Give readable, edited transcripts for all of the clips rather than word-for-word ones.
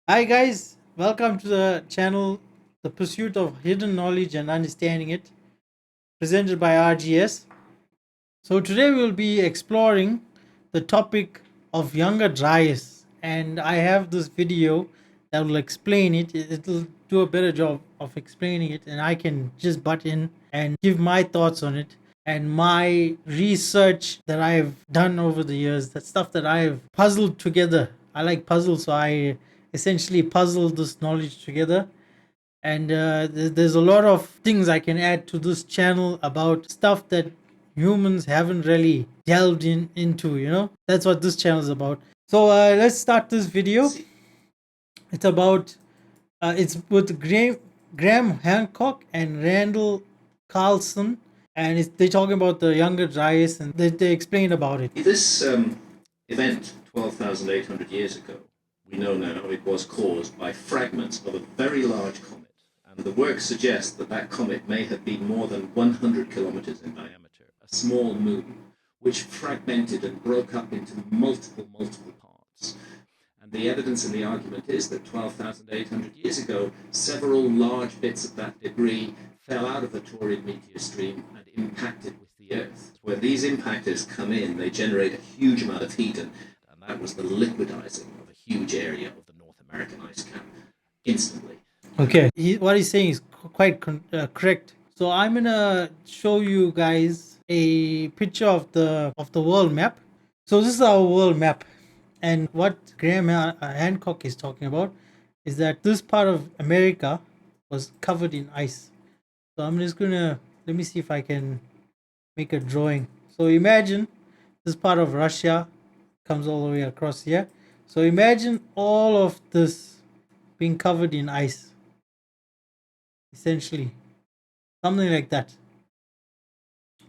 Hi guys, welcome to the channel The Pursuit of Hidden Knowledge and Understanding It, presented by RGS. So today we'll be exploring the topic of Younger Dryas, and I have this video that will explain it. It'll do a better job of explaining it, and I can just butt in and give my thoughts on it and my research that I've done over the years, that stuff that I've puzzled together. I like puzzles, so I essentially puzzled this knowledge together. And there's a lot of things I can add to this channel about stuff that humans haven't really delved into. That's what this channel is about. So let's start this video. It's about it's with Graham Hancock and Randall Carlson, and they're talking about the Younger Dryas, and they explain about it. This event, 12,800 years ago, we know now it was caused by fragments of a very large comet, and the work suggests that that comet may have been more than 100 kilometers in diameter, a small moon, which fragmented and broke up into multiple parts. And the evidence and the argument is that 12,800 years ago, several large bits of that debris fell out of the Tauride meteor stream and impacted with the Earth. Where these impactors come in, they generate a huge amount of heat, and that was the liquidizing of a huge area of the North American ice cap instantly. Okay, what he's saying is quite correct. So I'm gonna show you guys a picture of the world map. So this is our world map, and what Graham Hancock is talking about is that this part of America was covered in ice. So I'm just gonna let me see if I can make a drawing. So imagine this part of Russia comes all the way across here. So imagine all of this being covered in ice, essentially, something like that,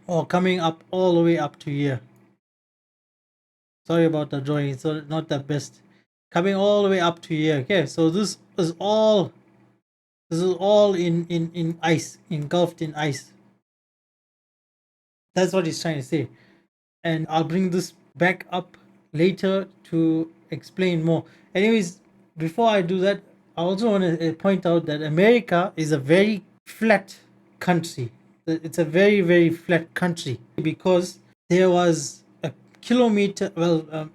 or coming up all the way up to here. Sorry about the drawing, it's not the best. Coming all the way up to here. Okay, so this is all in ice, engulfed in ice. That's what he's trying to say, and I'll bring this back up later to explain more. Anyways, before I do that, I also want to point out that America is a very flat country. It's a very flat country because there was a kilometer,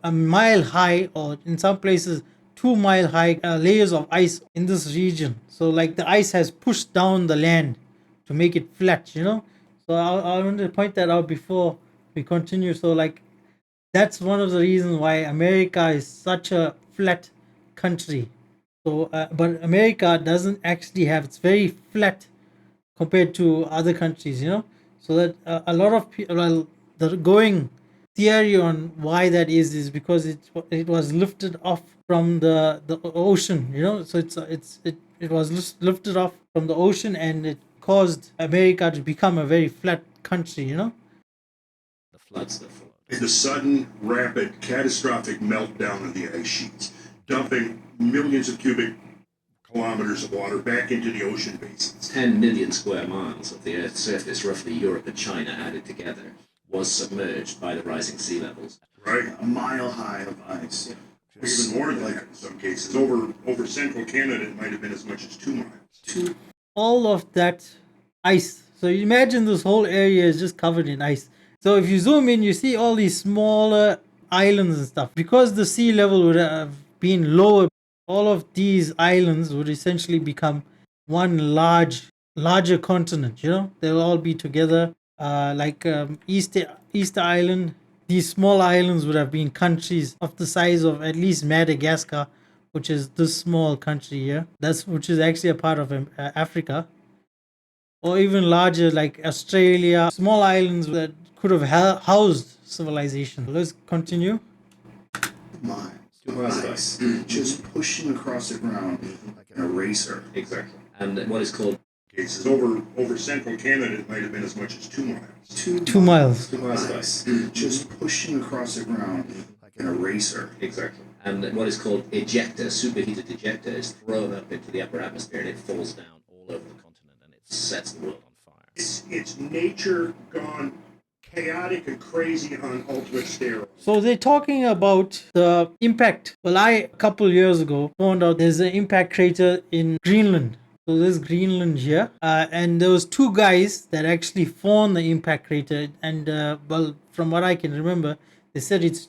a mile high, or in some places 2 mile high layers of ice in this region. So like the ice has pushed down the land to make it flat. So I want to point that out before we continue. So like that's one of the reasons why America is such a flat country. So but America doesn't actually have, it's very flat compared to other countries. So that a lot of people, well, the going theory on why that is because it was lifted off from the ocean. So it was lifted off from the ocean, and it caused America to become a very flat country. The floods that followed. The sudden, rapid, catastrophic meltdown of the ice sheets, dumping millions of cubic kilometers of water back into the ocean basins. 10 million square miles of the Earth's surface, roughly Europe and China added together, was submerged by the rising sea levels. Right. A mile high of ice. Or even more than that in some cases. Over central Canada, it might have been as much as 2 miles. All of that ice. So you imagine this whole area is just covered in ice. So if you zoom in, you see all these smaller islands and stuff. Because the sea level would have been lower, all of these islands would essentially become one larger continent. They'll all be together. Like Easter Island, these small islands would have been countries of the size of at least Madagascar, which is this small country here. Which is actually a part of Africa. Or even larger, like Australia, small islands that could have housed civilization. Let's continue. Miles. 2 miles of ice. Just pushing across the ground like an eraser. Exactly. And what is called Cases over central Canada, it might have been as much as 2 miles. 2 miles. 2 miles of ice. Just pushing across the ground like an eraser. Exactly. And what is called ejecta, superheated ejecta, is thrown up into the upper atmosphere and it falls down all over the continent and it sets the world on fire. It's nature gone chaotic and crazy on ultimate steroids. So they're talking about the impact. Well, a couple years ago found out there's an impact crater in Greenland. So there's Greenland here, and there was two guys that actually found the impact crater. And well, from what I can remember, they said it's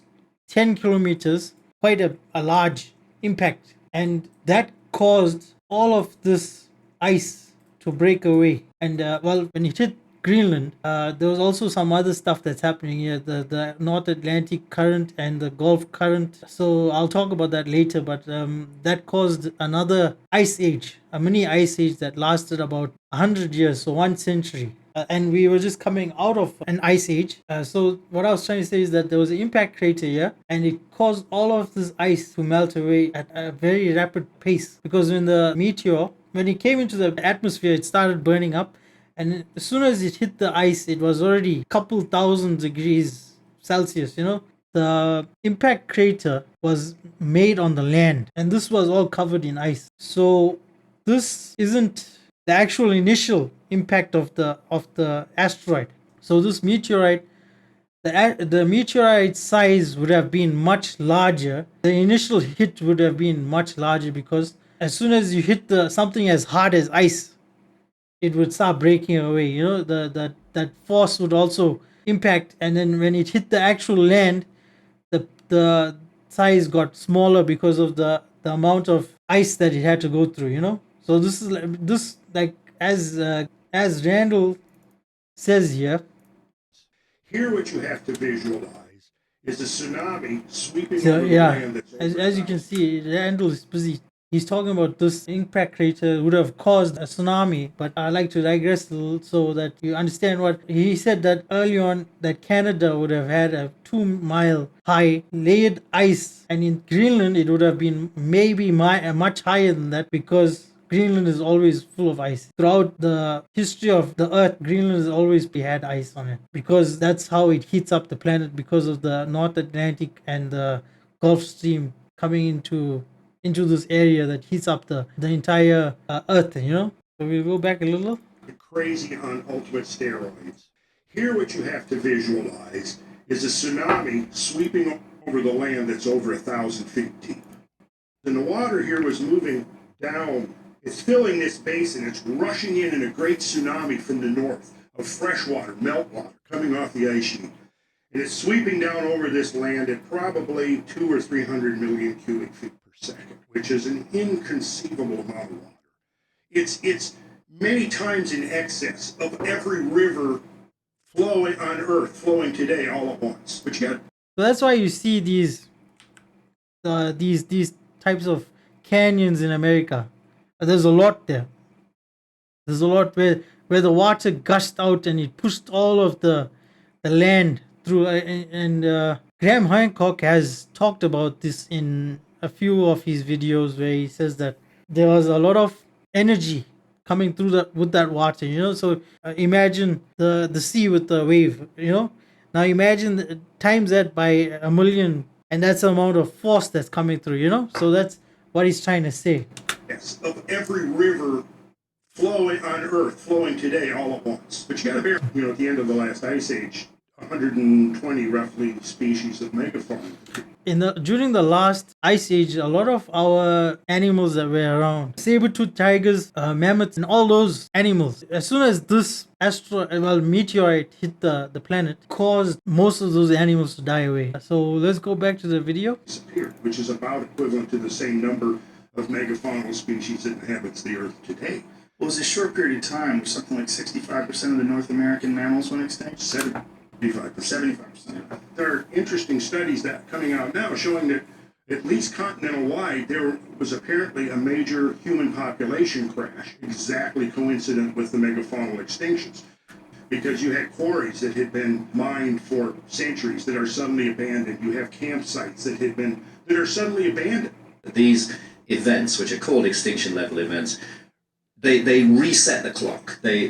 10 kilometers, quite a large impact, and that caused all of this ice to break away. And well, when it hit Greenland, there was also some other stuff that's happening here, the North Atlantic current and the Gulf current. So I'll talk about that later, but that caused another ice age, a mini ice age that lasted about 100 years, so 1 century. And we were just coming out of an ice age. So what I was trying to say is that there was an impact crater here, and it caused all of this ice to melt away at a very rapid pace, because when it came into the atmosphere, it started burning up. And as soon as it hit the ice, it was already a couple thousand degrees Celsius, The impact crater was made on the land, and this was all covered in ice. So this isn't the actual initial impact of the asteroid. So this meteorite, the meteorite size would have been much larger. The initial hit would have been much larger, because as soon as you hit something as hard as ice, it would start breaking away. That force would also impact, and then when it hit the actual land, the size got smaller because of the amount of ice that it had to go through. So this is like as Randall says here. Here, what you have to visualize is a tsunami sweeping So over the yeah, land that's as you can see, Randall is busy. He's talking about this impact crater would have caused a tsunami, but I like to digress a little so that you understand what he said, that early on that Canada would have had a 2-mile high layered ice, and in Greenland it would have been maybe much higher than that, because Greenland is always full of ice. Throughout the history of the Earth, Greenland has always had ice on it, because that's how it heats up the planet, because of the North Atlantic and the Gulf Stream coming into this area that heats up the entire Earth. So we'll go back a little. crazy on ultimate steroids. Here, what you have to visualize is a tsunami sweeping over the land that's over 1,000 feet deep. And the water here was moving down. It's filling this basin. It's rushing in a great tsunami from the north of fresh water, meltwater, coming off the ice sheet. And it's sweeping down over this land at probably 200 or 300 million cubic feet per second, which is an inconceivable amount of water. It's many times in excess of every river flowing on Earth, flowing today all at once. But yet, So that's why you see these types of canyons in America. There's a lot there. There's a lot where the water gushed out and it pushed all of the land through. And Graham Hancock has talked about this in a few of his videos, where he says that there was a lot of energy coming through with that water. So imagine the sea with the wave. Now imagine times that by 1,000,000, and that's the amount of force that's coming through. So that's what he's trying to say. yes, of every river flowing on Earth, flowing today all at once. But you got to bear, at the end of the last ice age, 120 roughly species of megafauna. During the last ice age, a lot of our animals that were around, saber-toothed tigers, mammoths, and all those animals, as soon as this meteorite hit the planet, caused most of those animals to die away. So let's go back to the video. Disappeared, which is about equivalent to the same number of megafaunal species that inhabits the Earth today. Well, it was a short period of time, something like 65% of the North American mammals went extinct. 75%. 75%. There are interesting studies that coming out now showing that at least continental-wide, there was apparently a major human population crash, exactly coincident with the megafaunal extinctions. Because you had quarries that had been mined for centuries that are suddenly abandoned. You have campsites that are suddenly abandoned. These events, which are called extinction level events, they reset the clock. They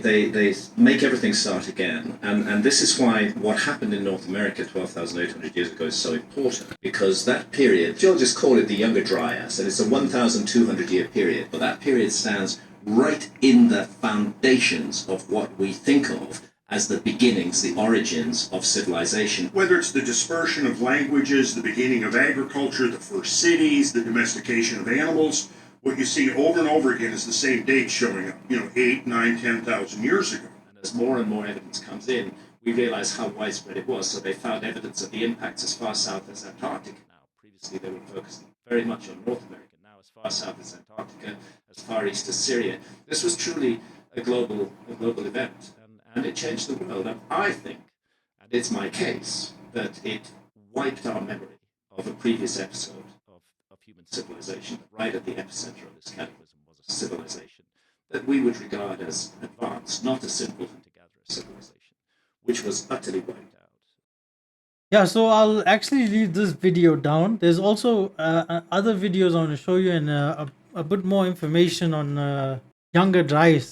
make everything start again. And this is why what happened in North America 12,800 years ago is so important. Because that period, geologists call it the Younger Dryas, and it's a 1,200 year period. But that period stands right in the foundations of what we think of as the beginnings, the origins of civilization. Whether it's the dispersion of languages, the beginning of agriculture, the first cities, the domestication of animals, what you see over and over again is the same date showing up, 8, 9, 10,000 years ago. And as more and more evidence comes in, we realize how widespread it was. So they found evidence of the impacts as far south as Antarctica now. Previously, they were focusing very much on North America. Now, as far south as Antarctica, as far east as Syria. This was truly a global event, and it changed the world. And I think, and it's my case, that it wiped our memory of a previous episode of human civilization. Right at the epicenter of this cataclysm was a civilization that we would regard as advanced, not a simple hunter-gatherer civilization, which was utterly wiped out. Yeah, so I'll actually leave this video down. There's also other videos I want to show you, and a bit more information on Younger Dryas